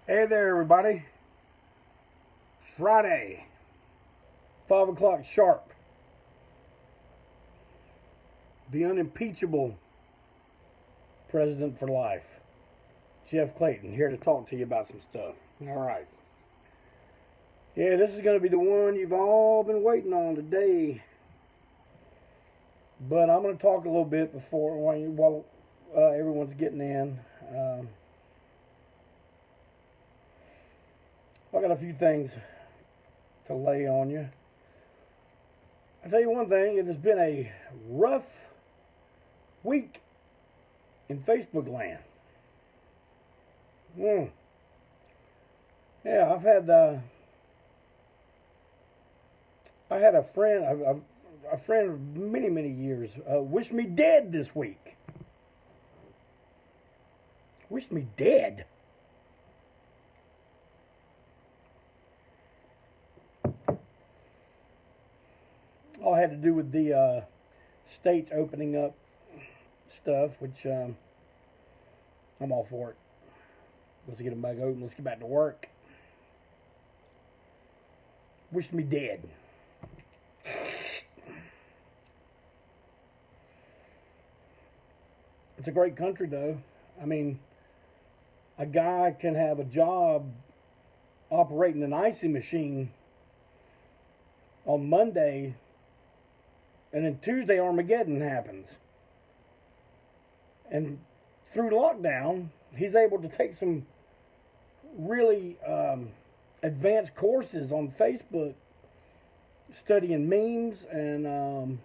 Hey there, everybody. Friday, 5 o'clock sharp. The unimpeachable president for life, Jeff Clayton, here to talk to you about some stuff. All right. Yeah, this is going to be the one you've all been waiting on today. But I'm going to talk a little bit while everyone's getting in. I got a few things to lay on you. I'll tell you one thing, it has been a rough week in Facebook land. Yeah, I had a friend, a friend of many, many years, wish me dead this week. Wished me dead. All had to do with the states opening up stuff, which I'm all for it. Let's get them back open. Let's get back to work. Wished me dead. It's a great country, though. I mean, a guy can have a job operating an icy machine on Monday, and then Tuesday Armageddon happens. And through lockdown, he's able to take some really advanced courses on Facebook, studying memes, and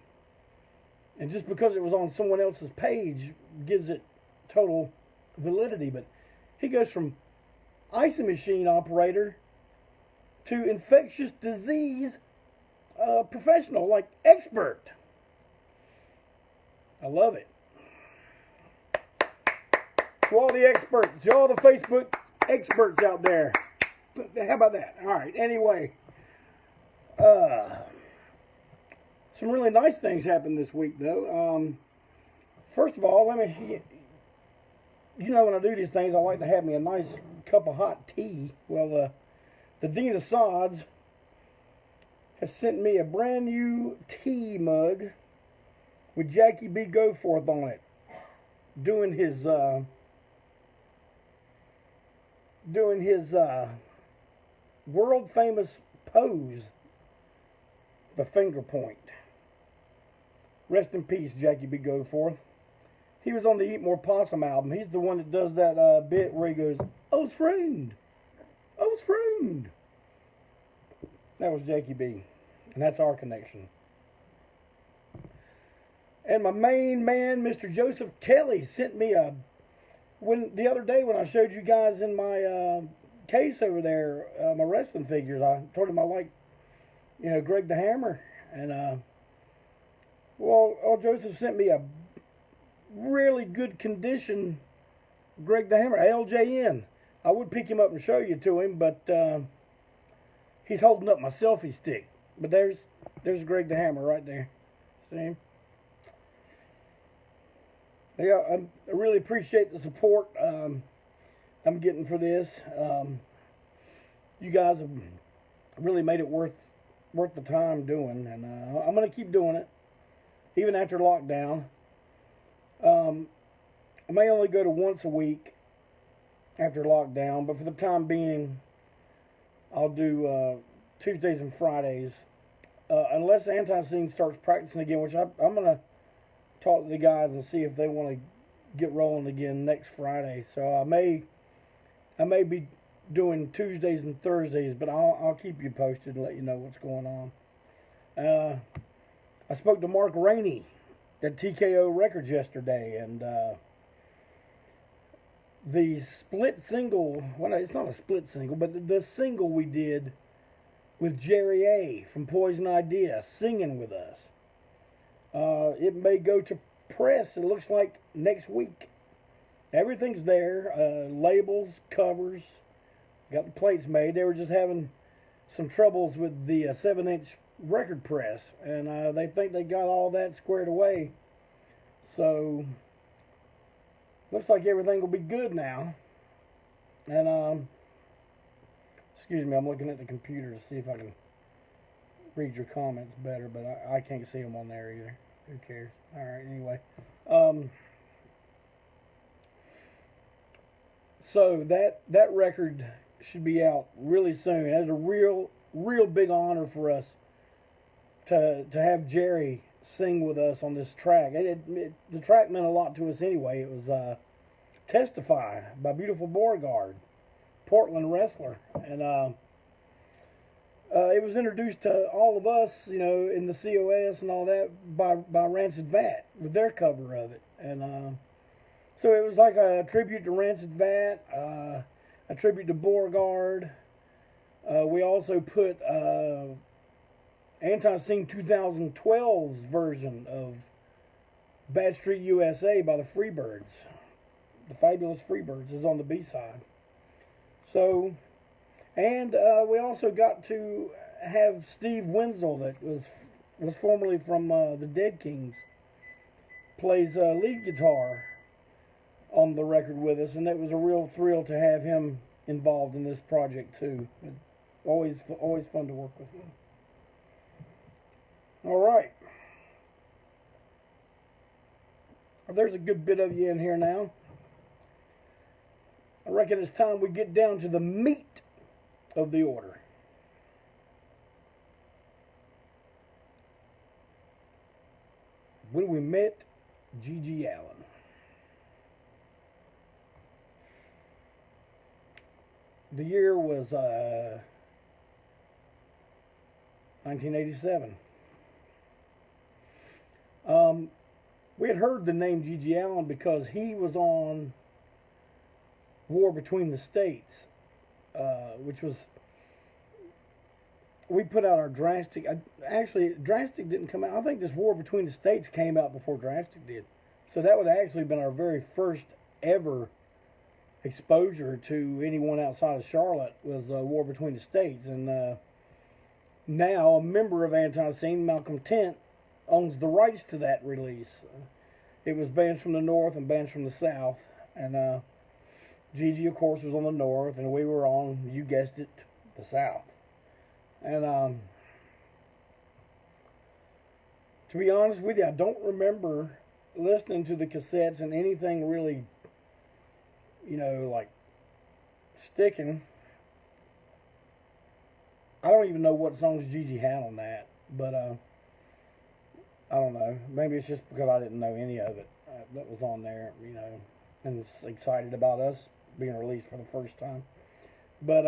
just because it was on someone else's page gives it total validity. But he goes from icy machine operator to infectious disease professional, like expert. I love it. To all the experts, to all the Facebook experts out there. How about that? All right. Anyway, some really nice things happened this week, though. First of all, when I do these things, I like to have me a nice cup of hot tea. Well, the Dean of Sods has sent me a brand new tea mug with Jackie B. Goforth on it, doing his world famous pose, the finger point. Rest in peace, Jackie B. Goforth. He was on the Eat More Possum album. He's the one that does that bit where he goes, "Oh, friend, oh, friend." That was Jackie B. And that's our connection. And my main man, Mr. Joseph Kelly, sent me the other day when I showed you guys in my case over there, my wrestling figures. I told him I like, Greg the Hammer. And, Joseph sent me a really good condition Greg the Hammer, LJN. I would pick him up and show you to him, but he's holding up my selfie stick. But there's Greg the Hammer right there. See him? Yeah, I really appreciate the support I'm getting for this. You guys have really made it worth the time doing, and I'm going to keep doing it, even after lockdown. I may only go to once a week after lockdown, but for the time being, I'll do Tuesdays and Fridays, unless ANTiSEEN starts practicing again, which I'm going to talk to the guys and see if they want to get rolling again next Friday. So I may be doing Tuesdays and Thursdays, but I'll keep you posted and let you know what's going on. I spoke to Mark Rainey at TKO Records yesterday, and the split single, well, it's not a split single, but the single we did with Jerry A. from Poison Idea singing with us, it may go to press, it looks like, next week. Everything's there, labels, covers, got the plates made. They were just having some troubles with the 7-inch record press, and they think they got all that squared away. So looks like everything will be good now. And Excuse me, I'm looking at the computer to see if I can read your comments better, but I can't see them on there either. Who cares? All right, anyway. So that record should be out really soon. It's a real big honor for us to have Jerry sing with us on this track. The track meant a lot to us anyway. It was Testify by Beautiful Beauregard, Portland wrestler. And it was introduced to all of us, in the COS and all that by Rancid Vat with their cover of it. And so it was like a tribute to Rancid Vat, a tribute to Beauregard. We also put ANTiSEEN 2012's version of Bad Street USA by the Freebirds. The Fabulous Freebirds is on the B-side. So, and we also got to have Steve Wenzel, that was formerly from the Dead Kings, plays lead guitar on the record with us, and it was a real thrill to have him involved in this project too. Always fun to work with him. All right. There's a good bit of you in here now. I reckon it's time we get down to the meat of the order. When we met GG Allin. The year was 1987. We had heard the name GG Allin because he was on War Between the States, which was, we put out our Drastic. Actually, Drastic didn't come out. I think this War Between the States came out before Drastic did. So that would have actually been our very first ever exposure to anyone outside of Charlotte, was War Between the States. And now a member of ANTiSEEN, Malcolm Tent, owns the rights to that release. It was bands from the north and bands from the south, and Gigi, of course, was on the north, and we were on, you guessed it, the south. And to be honest with you, I don't remember listening to the cassettes and anything really, like sticking. I don't even know what songs Gigi had on that, but I don't know. Maybe it's just because I didn't know any of it that was on there, and was excited about us being released for the first time. But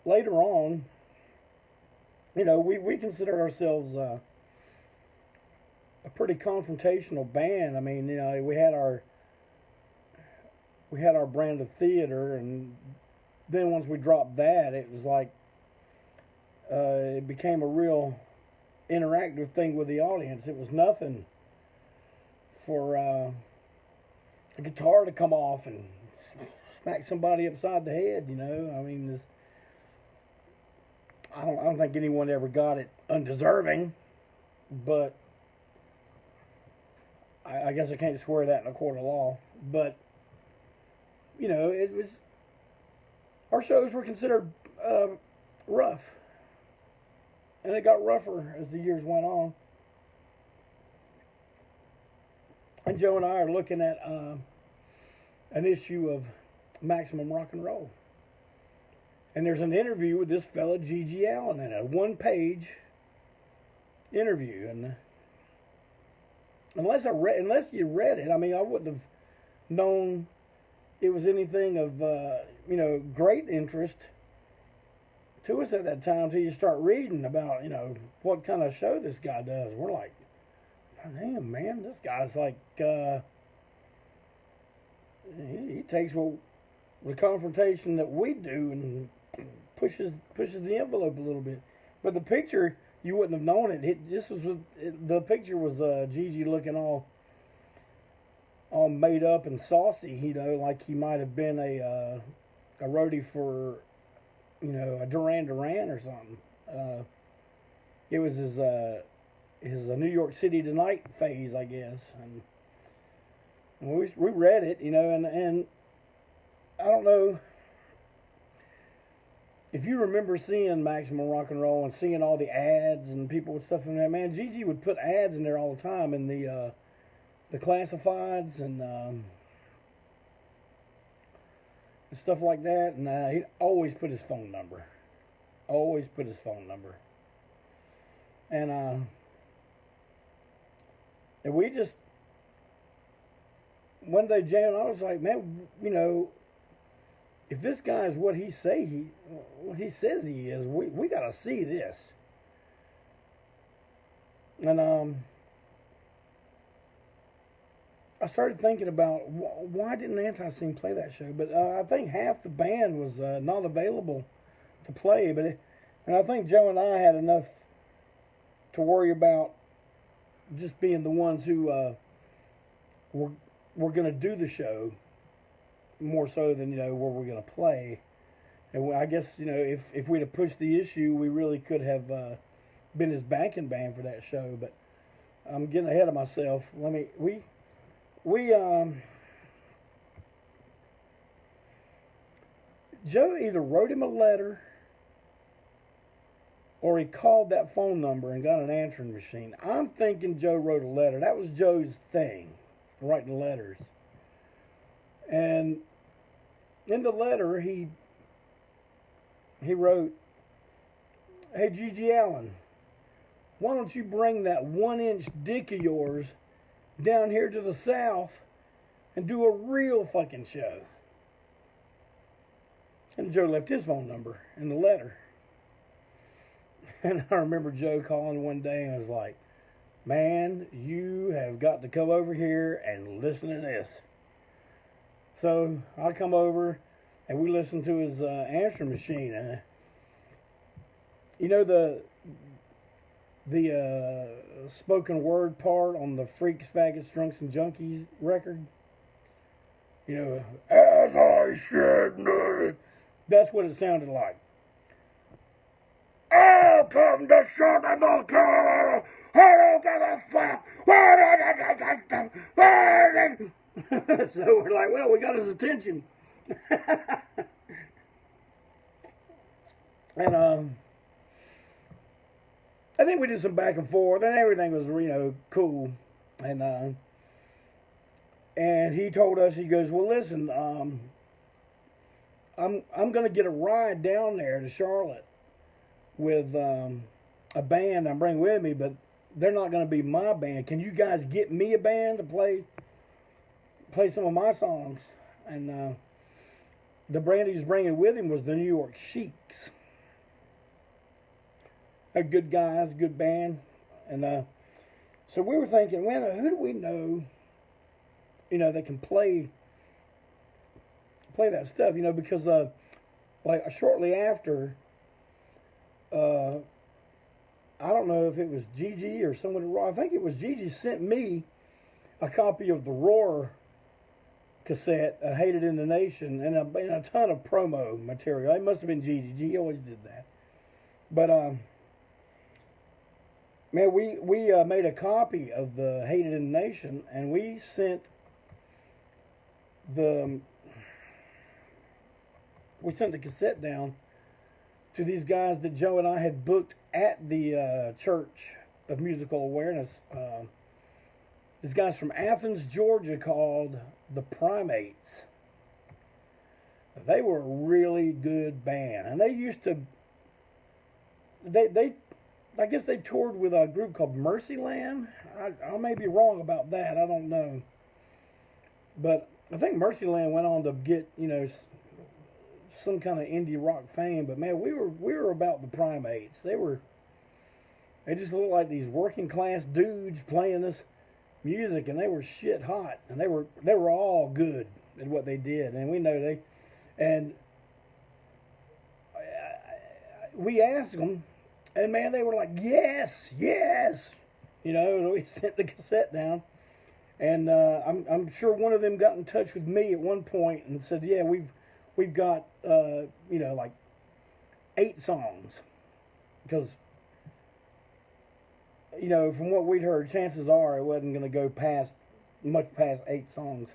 later on, we considered ourselves a pretty confrontational band. I mean, we had our brand of theater, and then once we dropped that, it was like it became a real interactive thing with the audience. It was nothing for a guitar to come off and smack somebody upside the head. I mean, I don't think anyone ever got it undeserving, but I guess I can't swear that in a court of law. But it was, our shows were considered rough. And it got rougher as the years went on. And Joe and I are looking at an issue of Maximum Rock and Roll. And there's an interview with this fella, GG Allin, in a one-page interview. And unless you read it, I mean, I wouldn't have known it was anything of, great interest to us at that time until you start reading about, what kind of show this guy does. We're like, damn, man, this guy's like, he takes the confrontation that we do and pushes the envelope a little bit. But the picture, you wouldn't have known it. The picture was Gigi looking all made up and saucy, like he might have been a roadie for, a Duran Duran or something. It was his New York City Tonight phase, I guess. And we read it, and I don't know. if you remember seeing Maximum Rock and Roll and seeing all the ads and people with stuff in there, man, GG would put ads in there all the time in the classifieds and stuff like that. And he'd always put his phone number. Always put his phone number. And we just, one day, Jay and I was like, man, you know, if this guy is what he says he is, we got to see this. And I started thinking about why didn't ANTiSEEN play that show? But I think half the band was not available to play. And I think Joe and I had enough to worry about just being the ones who were going to do the show more so than, you know, where we're going to play. And I guess, you know, if we'd have pushed the issue, we really could have been his backing band for that show. But I'm getting ahead of myself. Joe either wrote him a letter or he called that phone number and got an answering machine. I'm thinking Joe wrote a letter. That was Joe's thing, writing letters. And in the letter, he wrote, "Hey, GG Allin, why don't you bring that 1-inch dick of yours down here to the South and do a real fucking show?" And Joe left his phone number in the letter. And I remember Joe calling one day and was like, "Man, you have got to come over here and listen to this." So I come over and we listened to his answering machine. And you know the spoken word part on the Freaks, Faggots, Drunks, and Junkies record? You know, as I said, that's what it sounded like. "I'll come to shut the book. I don't give a fuck." So we're like, well, we got his attention. And I think we did some back and forth, and everything was, you know, cool. And he told us, he goes, "Well, listen, I'm going to get a ride down there to Charlotte with a band I'm bringing with me, but they're not going to be my band. Can you guys get me a band to play some of my songs?" And the band he was bringing with him was the New York Sheiks. They're good guys, good band. And so we were thinking, well, who do we know, you know, that can play that stuff, you know, because like shortly after, I don't know if it was GG or someone, I think it was GG, sent me a copy of the Roar cassette, Hated in the Nation, and a ton of promo material. It must have been GG. He always did that. But man, we made a copy of the Hated in the Nation, and we sent the cassette down to these guys that Joe and I had booked at the Church of Musical Awareness. These guys from Athens, Georgia, called the Primates. They were a really good band, and they used to. I guess they toured with a group called Mercyland. I may be wrong about that. I don't know, but I think Mercyland went on to get, you know, some kind of indie rock fame. But man, we were about the Primates. They just looked like these working class dudes playing this music, and they were shit hot, and they were all good at what they did, and we know and we asked them, and man, they were like, yes, you know. So we sent the cassette down, and I'm sure one of them got in touch with me at one point and said, yeah, we've got you know, like 8 songs, because, you know, from what we'd heard, chances are it wasn't going to go much past 8 songs.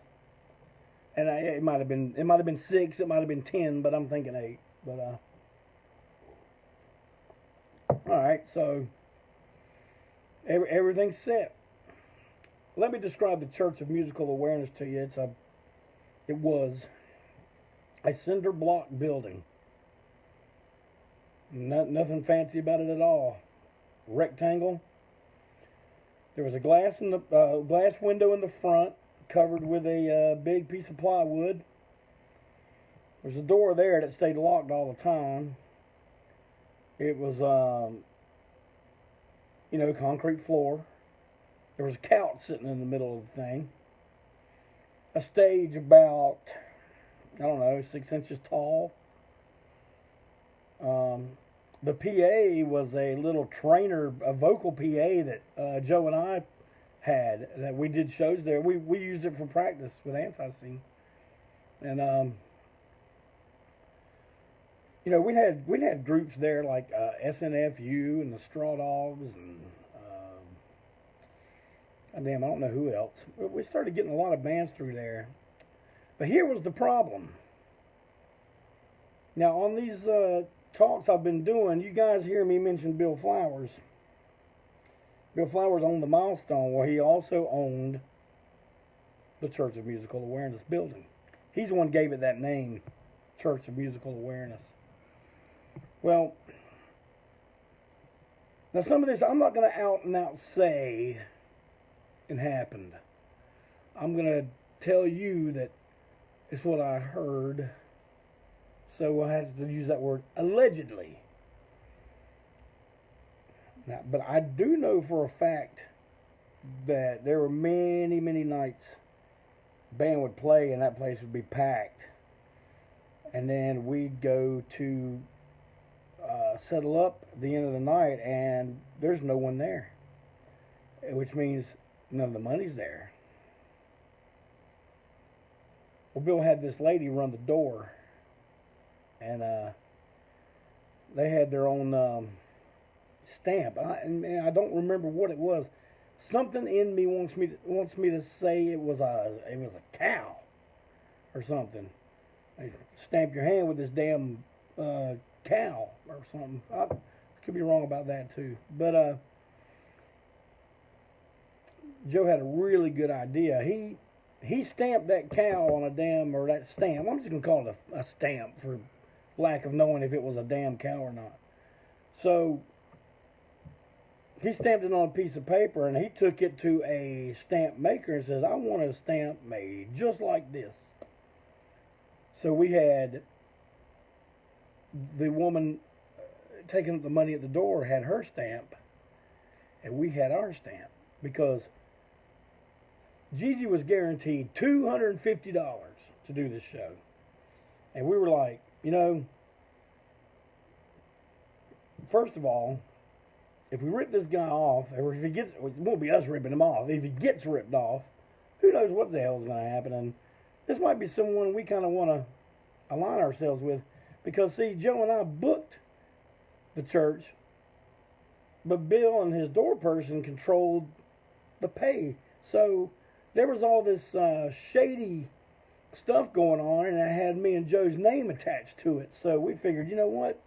And it might have been 6, it might have been 10, but I'm thinking 8. But All right, so everything's set. Let me describe the Church of Musical Awareness to you. It was a cinder block building. Nothing fancy about it at all. Rectangle. There was a glass window in the front, covered with a big piece of plywood. There's a door there that stayed locked all the time. It was, concrete floor. There was a couch sitting in the middle of the thing. A stage about, 6 inches tall. The PA was a little trainer, a vocal PA that Joe and I had, that we did shows there. We used it for practice with ANTiSEEN. And, we'd had groups there like SNFU and the Straw Dogs and I don't know who else. We started getting a lot of bands through there. But here was the problem. Now, on these talks I've been doing, you guys hear me mention Bill Flowers. Bill Flowers owned the Milestone, where he also owned the Church of Musical Awareness building. He's the one who gave it that name, Church of Musical Awareness. Well, now some of this I'm not going to out and out say it happened. I'm going to tell you that it's what I heard. So I have to use that word, allegedly. Now, but I do know for a fact that there were many, many nights the band would play and that place would be packed. And then we'd go to settle up at the end of the night and there's no one there. Which means none of the money's there. Well, Bill had this lady run the door. And they had their own stamp. I don't remember what it was. Something in me wants me to say it was a cow or something. They stamped your hand with this damn cow or something. I could be wrong about that too. But Joe had a really good idea. He stamped that cow on a damn, or that stamp. I'm just gonna call it a stamp for lack of knowing if it was a damn cow or not. So he stamped it on a piece of paper and he took it to a stamp maker and says, I want a stamp made just like this. So we had the woman taking the money at the door had her stamp and we had our stamp because GG was guaranteed $250 to do this show. And we were like, first of all, if we rip this guy off, or if he gets, it won't be us ripping him off. If he gets ripped off, who knows what the hell is going to happen. And this might be someone we kind of want to align ourselves with. Because, see, Joe and I booked the church, but Bill and his door person controlled the pay. So there was all this shady stuff going on, and it had me and Joe's name attached to it. So we figured, you know what?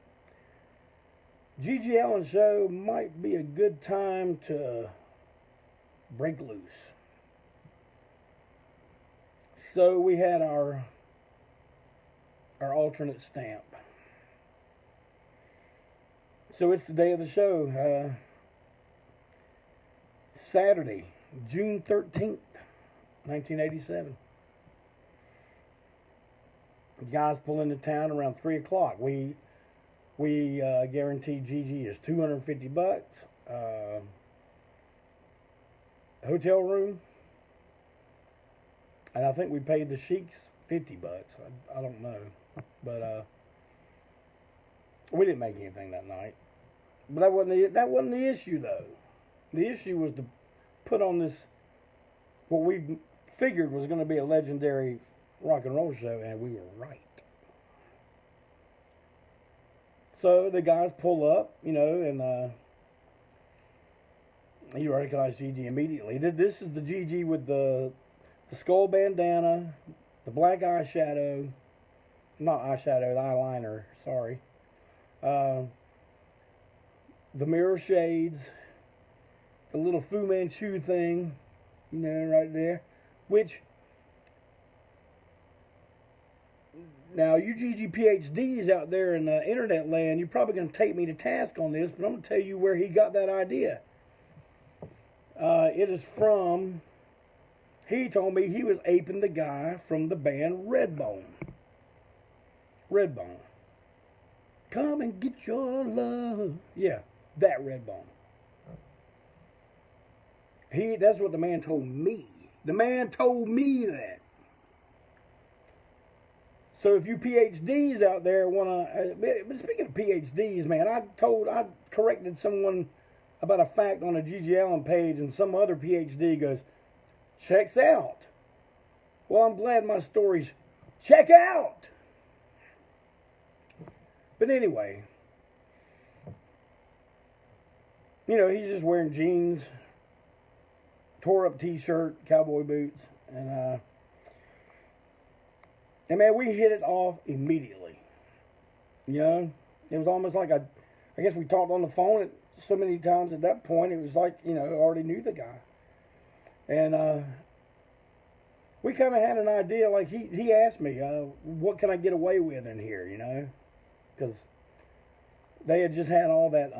GG Allin show might be a good time to break loose. So we had our alternate stamp. So it's the day of the show. Saturday, June 13th, 1987. The guys pull into town around 3 o'clock. We guaranteed GG is $250. Hotel room. And I think we paid the Sheiks $50. I don't know. But we didn't make anything that night. But that wasn't the issue though. The issue was to put on this what we figured was going to be a legendary rock and roll show, and we were right. So the guys pull up, and he recognized GG immediately. This is the GG with the skull bandana, the black eyeshadow, not eyeshadow, the eyeliner, sorry. the mirror shades, the little Fu Manchu thing, you know, right there. Which, now you GG PhDs out there in internet land, you're probably going to take me to task on this, but I'm going to tell you where he got that idea. It is from, he told me he was aping the guy from the band Redbone. Redbone. Come and get your love. Yeah, that Redbone. That's what the man told me. The man told me that. So if you PhDs out there want to, but speaking of PhDs, man, I corrected someone about a fact on a GG Allin page, and some other PhD goes, checks out. Well, I'm glad my stories check out. But anyway, you know, he's just wearing jeans, tore up t-shirt, cowboy boots, and man, we hit it off immediately. You know, it was almost like I guess we talked on the phone so many times at that point. It was like, you know, I already knew the guy, and we kind of had an idea. Like he asked me, what can I get away with in here? You know, because they had just had all that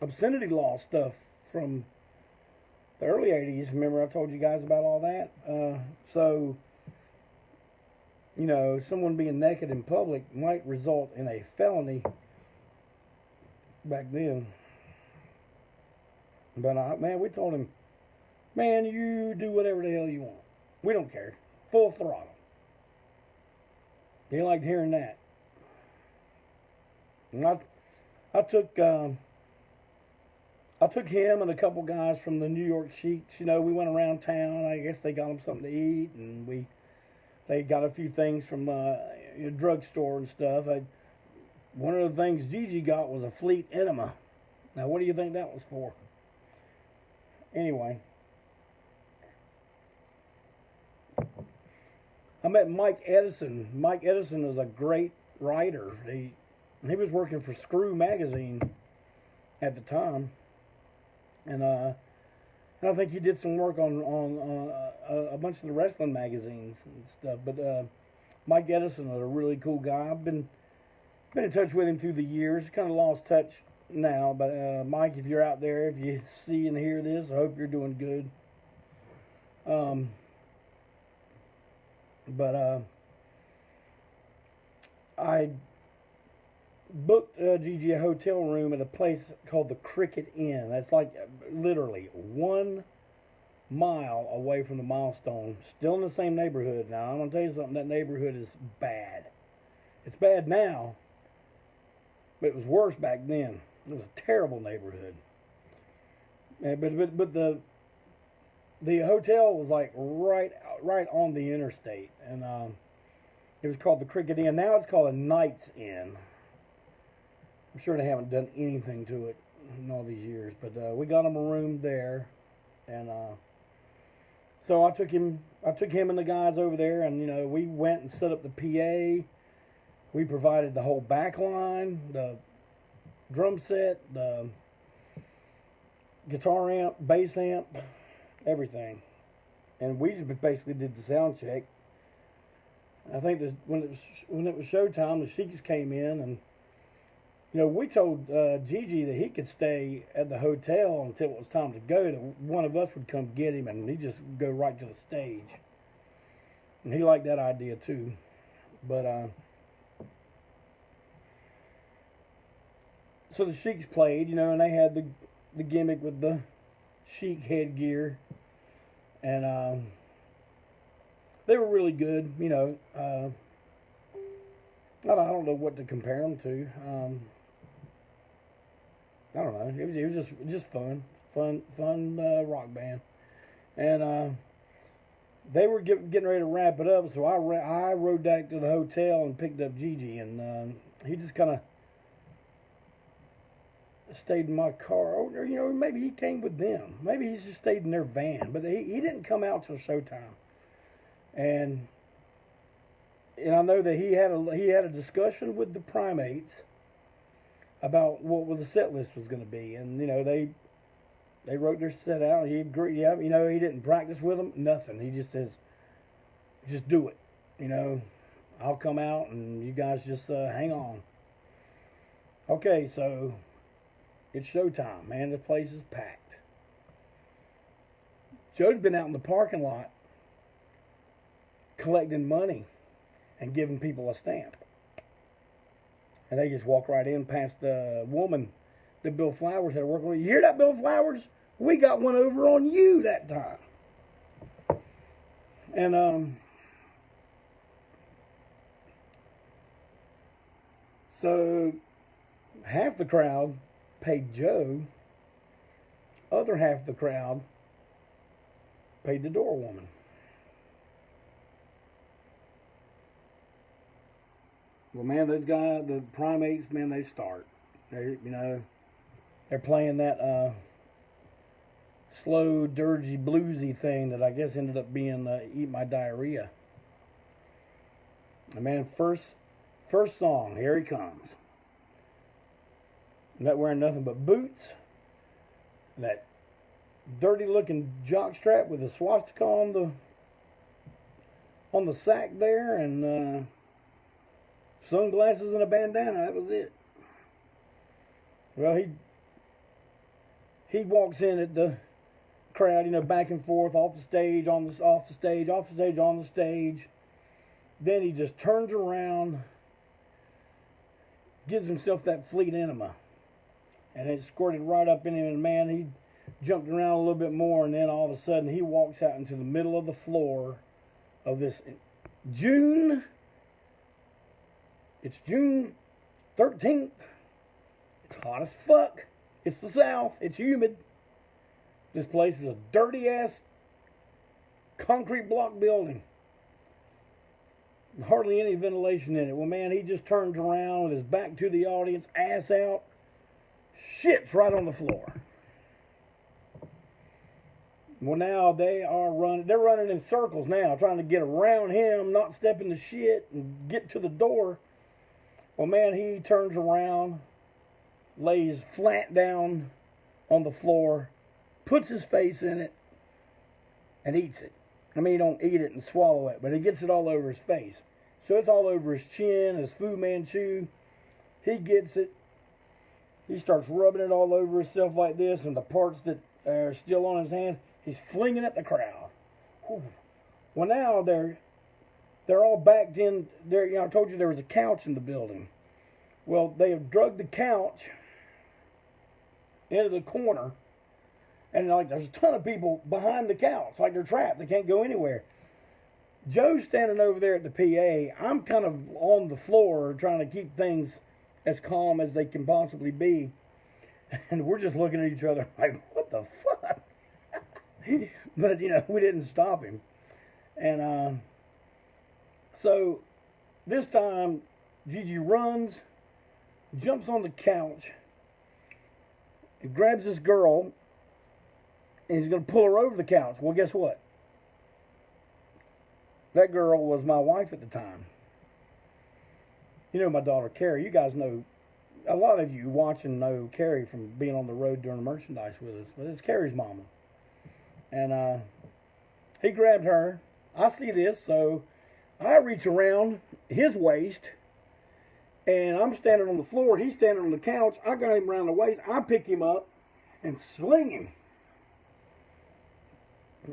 obscenity law stuff from the early 80s. Remember I told you guys about all that? So, you know, someone being naked in public might result in a felony back then. But, man, we told him, man, you do whatever the hell you want. We don't care. Full throttle. He liked hearing that. And I took him and a couple guys from the New York Sheiks. You know, we went around town. I guess they got them something to eat, and they got a few things from a drugstore and stuff. One of the things Gigi got was a Fleet enema. Now, what do you think that was for? Anyway, I met Mike Edison. Mike Edison is a great writer. He was working for Screw magazine at the time, and I think he did some work on a bunch of the wrestling magazines and stuff. But Mike Edison is a really cool guy. I've been in touch with him through the years. Kind of lost touch now, but Mike, if you're out there, if you see and hear this, I hope you're doing good. But I booked Gigi a hotel room at a place called the Cricket Inn. That's like literally 1 mile away from the Milestone. Still in the same neighborhood. Now, I'm going to tell you something. That neighborhood is bad. It's bad now, but it was worse back then. It was a terrible neighborhood. But the hotel was like right on the interstate, and it was called the Cricket Inn. Now it's called a Knights Inn. I'm sure they haven't done anything to it in all these years, but we got him a room there, and so I took him and the guys over there, and you know, we went and set up the PA. We provided the whole back line, the drum set, the guitar amp, bass amp, everything, and we just basically did the sound check. I think when it was showtime, the Sheiks came in, and you know, we told Gigi that he could stay at the hotel until it was time to go. That one of us would come get him, and he'd just go right to the stage. And he liked that idea too. But so the Sheiks played, you know, and they had the gimmick with the Sheik headgear, and they were really good. You know, I don't know what to compare them to. I don't know. It was just fun rock band, and they were getting ready to wrap it up. So I rode back to the hotel and picked up Gigi, and he just kind of stayed in my car. Or, you know, maybe he came with them. Maybe he's just stayed in their van. But he didn't come out till showtime, and I know that he had a discussion with the Primates about what the set list was going to be, and they wrote their set out. He agreed. Yeah, he didn't practice with them. Nothing. He just says, just do it. I'll come out and you guys just hang on. Okay, so it's showtime, man. The place is packed. Joe's been out in the parking lot collecting money and giving people a stamp. And they just walk right in past the woman that Bill Flowers had worked with. You hear that, Bill Flowers? We got one over on you that time. And so half the crowd paid Joe. Other half of the crowd paid the door woman. Well, man, those guys, the primates, man, they start. They're playing that slow, dirgy, bluesy thing that I guess ended up being Eat My Diarrhea. And man, first song, here he comes. Not wearing nothing but boots. That dirty looking jockstrap with a swastika on the sack there, and sunglasses and a bandana. That was it. Well, he walks in at the crowd, back and forth, off the stage, off the stage, on the stage. Then he just turns around, gives himself that fleet enema, and it squirted right up in him. And man, he jumped around a little bit more, and then all of a sudden he walks out into the middle of the floor of this June. It's June 13th. It's hot as fuck. It's the South. It's humid. This place is a dirty-ass concrete block building. Hardly any ventilation in it. Well, man, he just turns around with his back to the audience, ass out, shits right on the floor. Well, now they're running in circles now, trying to get around him, not step in the shit, and get to the door. Well, man, he turns around, lays flat down on the floor, puts his face in it, and eats it. I mean, he don't eat it and swallow it, but he gets it all over his face. So it's all over his chin, his Fu Manchu. He gets it. He starts rubbing it all over himself like this, and the parts that are still on his hand, he's flinging at the crowd. Whew. Well, now they're all backed in. I told you there was a couch in the building. Well, they have drugged the couch into the corner, and there's a ton of people behind the couch, like they're trapped. They can't go anywhere. Joe's standing over there at the PA. I'm kind of on the floor trying to keep things as calm as they can possibly be, and we're just looking at each other like, what the fuck? But we didn't stop him. And so this time Gigi runs, jumps on the couch, and grabs this girl, and he's going to pull her over the couch. Well, guess what? That girl was my wife at the time. My daughter Carrie. You guys know, a lot of you watching know Carrie from being on the road doing merchandise with us. But it's Carrie's mama. And he grabbed her. I see this, so I reach around his waist, and I'm standing on the floor. He's standing on the couch. I got him around the waist. I pick him up and sling him.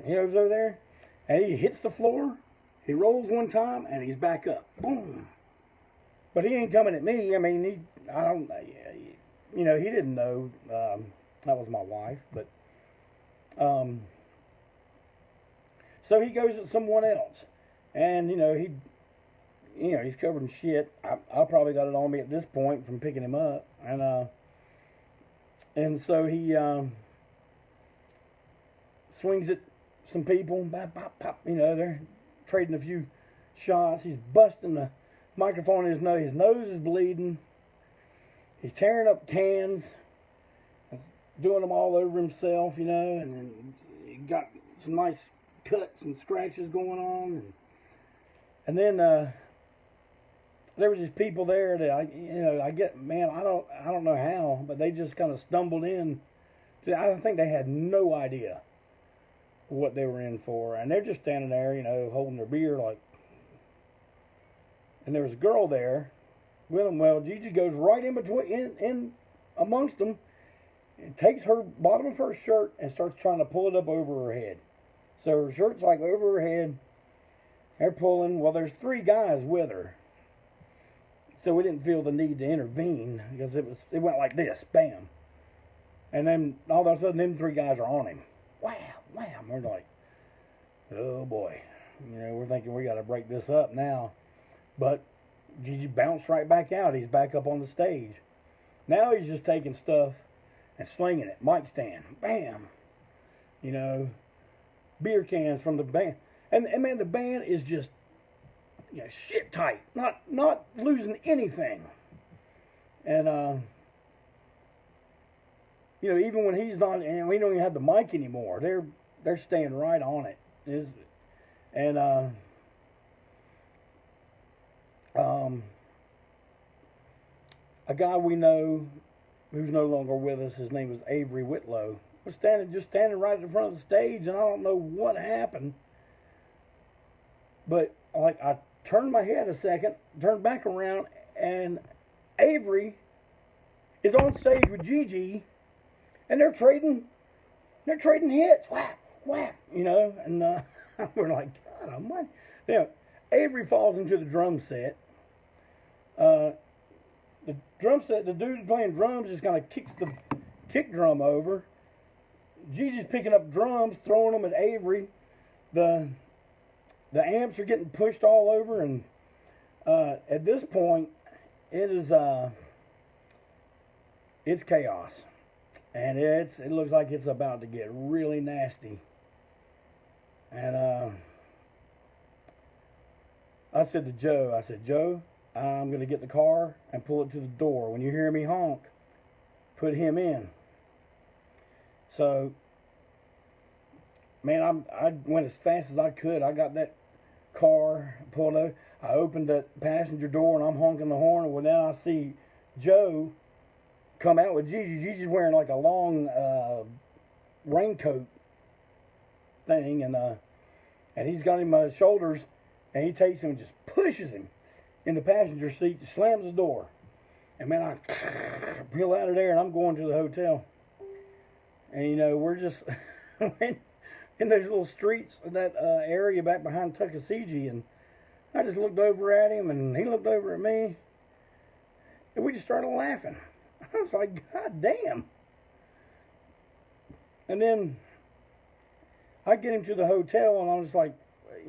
He goes over there, and he hits the floor. He rolls one time, and he's back up. Boom. But he ain't coming at me. I mean, he didn't know that was my wife. But so he goes at someone else, and he's covered in shit. I probably got it on me at this point from picking him up, and so he swings at some people. Bop, bop, pop. They're trading a few shots. He's busting the microphone in his nose. His nose is bleeding. He's tearing up cans, doing them all over himself, and he got some nice cuts and scratches going on. And then there was just people there that I get, man, I don't know how, but they just kind of stumbled in. I think they had no idea what they were in for, and they're just standing there, holding their beer, like. And there was a girl there with them. Well, Gigi goes right in between, in amongst them, and takes her bottom of her shirt and starts trying to pull it up over her head. So her shirt's like over her head. They're pulling. Well, there's 3 guys with her. So we didn't feel the need to intervene because it went like this, bam. And then all of a sudden, them 3 guys are on him. Wow, wham. We're like, oh boy. We're thinking we got to break this up now. But Gigi bounced right back out. He's back up on the stage. Now he's just taking stuff and slinging it. Mic stand, bam. Beer cans from the band. And man, the band is just shit tight. Not losing anything. And even when he's not, and we don't even have the mic anymore. They're staying right on it. A guy we know who's no longer with us, his name was Avery Whitlow, was standing right in front of the stage, and I don't know what happened. But I turned my head a second, turned back around, and Avery is on stage with Gigi, and they're trading hits, whap, whap, and we're like, God almighty. Avery falls into the drum set. The drum set, the dude playing drums just kind of kicks the kick drum over. Gigi's picking up drums, throwing them at Avery. The amps are getting pushed all over, and at this point, it's chaos, and it looks like it's about to get really nasty. And I said to Joe, Joe, I'm going to get the car and pull it to the door. When you hear me honk, put him in. So, man, I went as fast as I could. I got that car pulled over. I opened the passenger door, and I'm honking the horn. Well, then I see Joe come out with Gigi. Gigi's wearing like a long raincoat thing, and he's got him by his shoulders, and he takes him and just pushes him in the passenger seat, slams the door. And man, I peel out of there, and I'm going to the hotel. And we're just in those little streets of that area back behind Tuckasegee, and I just looked over at him, and he looked over at me, and we just started laughing. I was like, God damn. And then I get him to the hotel, and I was like,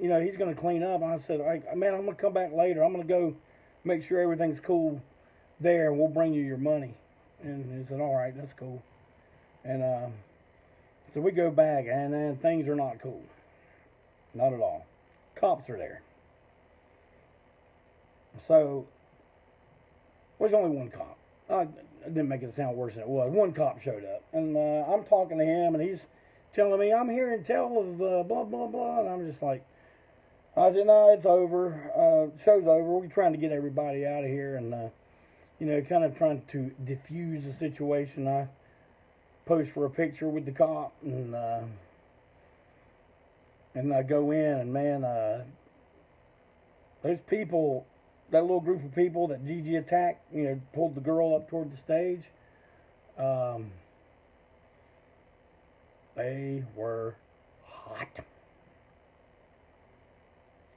he's going to clean up. And I said, man, I'm going to come back later. I'm going to go make sure everything's cool there, and we'll bring you your money. And he said, all right, that's cool. And so we go back, and then things are not cool. Not at all. Cops are there. So, there's only one cop. I didn't make it sound worse than it was. One cop showed up, and I'm talking to him, and he's telling me, I'm hearing tell of blah, blah, blah. And I'm just like, I said, no, it's over. Show's over. We're trying to get everybody out of here, and, kind of trying to diffuse the situation. I posed for a picture with the cop, and I go in, and man, those people, that little group of people that Gigi attacked, pulled the girl up toward the stage, they were hot.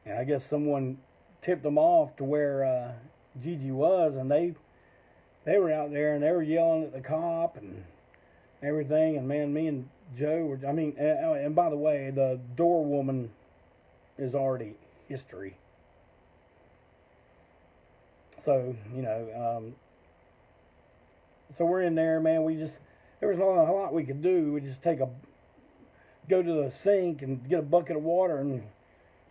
And I guess someone tipped them off to where Gigi was, and they were out there, and they were yelling at the cop and everything. And man, me and Joe were, and by the way, the door woman is already history. So, so we're in there, man. There was not a lot we could do. We just go to the sink and get a bucket of water and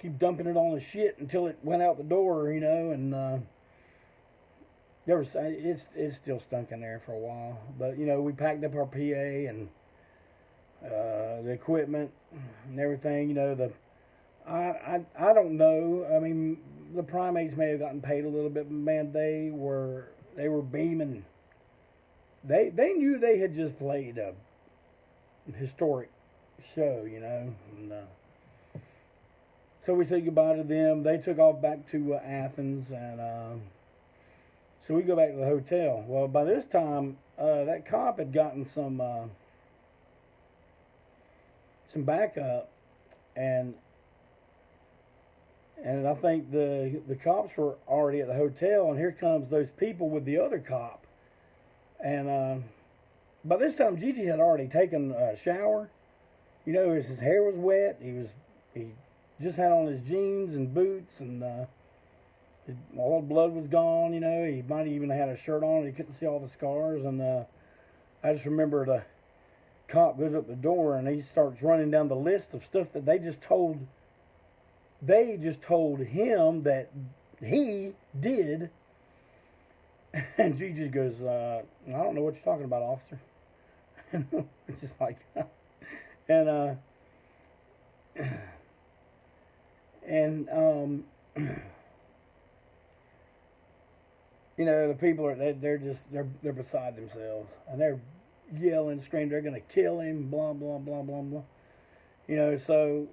keep dumping it on the shit until it went out the door, and it still stunk in there for a while. But, we packed up our PA and the equipment and everything, I don't know. the primates may have gotten paid a little bit, but man, they were beaming. They knew they had just played a historic show, you know. And, so we said goodbye to them. They took off back to Athens, and so we go back to the hotel. Well, by this time, that cop had gotten some backup, and I think the cops were already at the hotel, and here comes those people with the other cop. And by this time, Gigi had already taken a shower. You know, his hair was wet. He just had on his jeans and boots, and all the blood was gone. You know, he might have even had a shirt on. He couldn't see all the scars. And I just remember the cop goes up the door, and he starts running down the list of stuff that they just told him that he did. And Gigi goes, I don't know what you're talking about, officer. It's just like, and you know, the people are they're beside themselves, and they're yelling, screaming, they're gonna kill him, blah blah blah blah blah. You know, so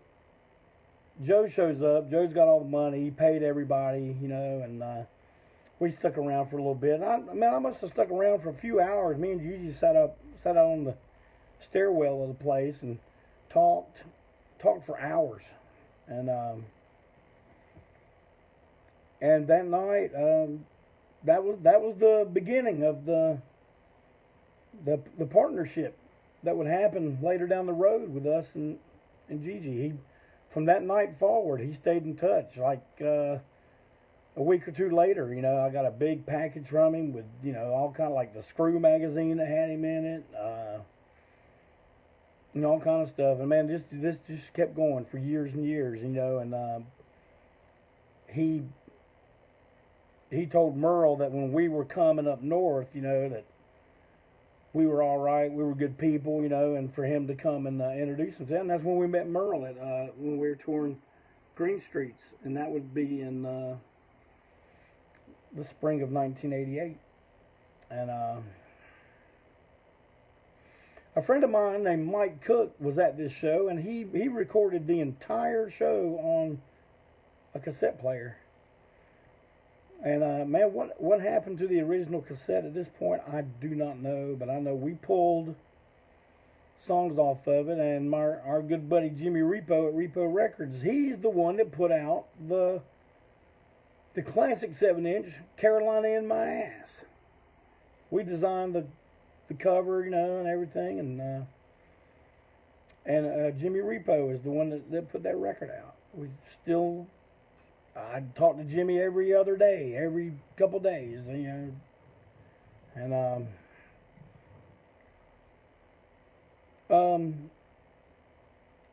Joe shows up. Joe's got all the money. He paid everybody, you know, and we stuck around for a little bit. I must have stuck around for a few hours. Me and Gigi sat out on the stairwell of the place and talked for hours. And that night, that was the beginning of the partnership that would happen later down the road with us and Gigi. From that night forward, he stayed in touch. Like a week or two later, you know, I got a big package from him with, you know, all kind of like the Screw magazine that had him in it, you know, all kind of stuff. And man, this just kept going for years and years, you know. And he told Merle that when we were coming up north, you know, that we were all right, we were good people, you know, and for him to come and introduce himself. And that's when we met Merle at when we were touring Green Streets, and that would be in the spring of 1988. And a friend of mine named Mike Cook was at this show, and he recorded the entire show on a cassette player. And man, what happened to the original cassette at this point, I do not know, but I know we pulled songs off of it, and our good buddy Jimmy Repo at Repo Records, he's the one that put out the classic 7-inch Carolina in My Ass. We designed the cover, you know, and everything, and Jimmy Repo is the one that put that record out. I talk to Jimmy every other day, every couple days, you know, and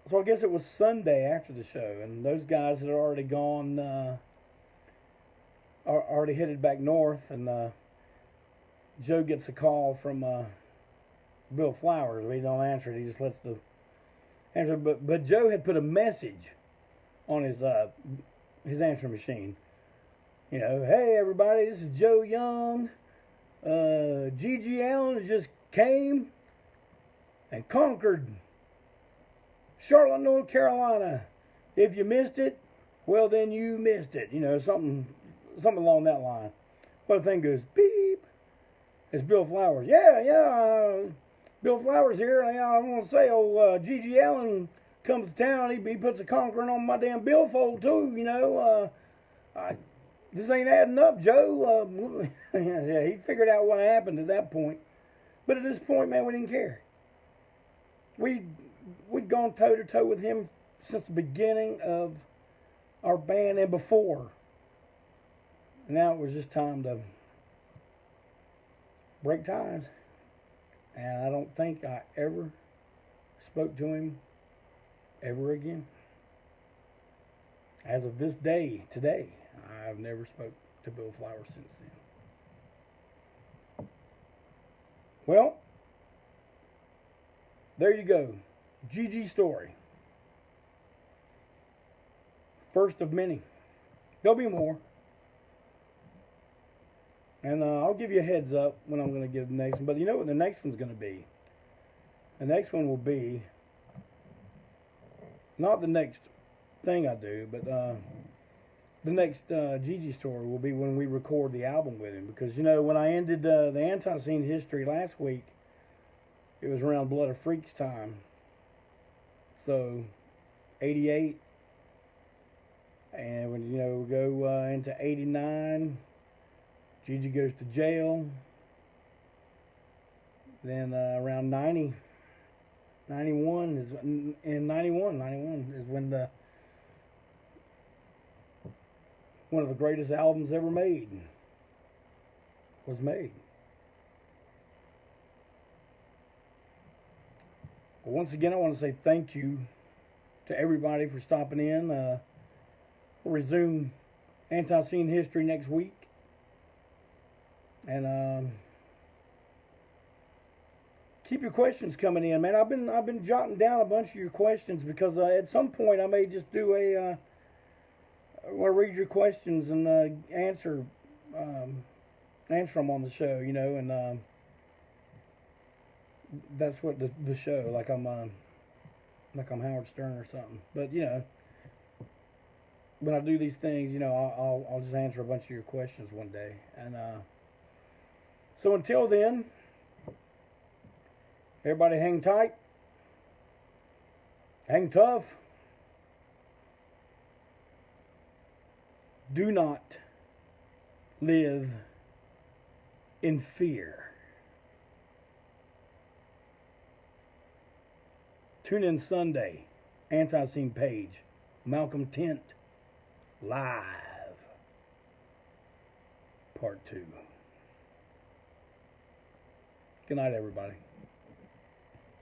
so I guess it was Sunday after the show, and those guys had already gone, already headed back north, and Joe gets a call from Bill Flowers. He don't answer it. He just lets the answer. But Joe had put a message on his answering machine. You know, hey everybody, this is Joe Young. GG Allin just came and conquered Charlotte, North Carolina. If you missed it, well then you missed it. You know, something along that line. Well, the thing goes beep. It's Bill Flowers. Yeah. Bill Flowers here. And I want to say, GG Allin comes to town. He puts a conquering on my damn billfold too. You know, this ain't adding up, Joe. Yeah, he figured out what happened at that point. But at this point, man, we didn't care. We'd gone toe to toe with him since the beginning of our band and before. And now it was just time to break ties. And I don't think I ever spoke to him ever again. As of this day, today, I've never spoke to Bill Flowers since then. Well, there you go. GG story. First of many. There'll be more. And I'll give you a heads up when I'm going to give the next one. But you know what the next one's going to be? The next one will be, not the next thing I do, but the next GG story will be when we record the album with him. Because, you know, when I ended the ANTiSEEN history last week, it was around Blood of Freaks time. So, 88. And when, you know, we go into 89, GG goes to jail. Then around 90, 91 is in 91 is when one of the greatest albums ever made was made. Well, once again, I want to say thank you to everybody for stopping in. We'll resume ANTiSEEN history next week. And keep your questions coming in, man. I've been jotting down a bunch of your questions because at some point I may just do a I'll read your questions and answer them on the show, you know, and that's what the show, like I'm Howard Stern or something. But you know, when I do these things, you know, I'll just answer a bunch of your questions one day. And so until then, everybody hang tight, hang tough. Do not live in fear. Tune in Sunday, ANTiSEEN page, Malcolm Tent, live, part 2. Good night, everybody.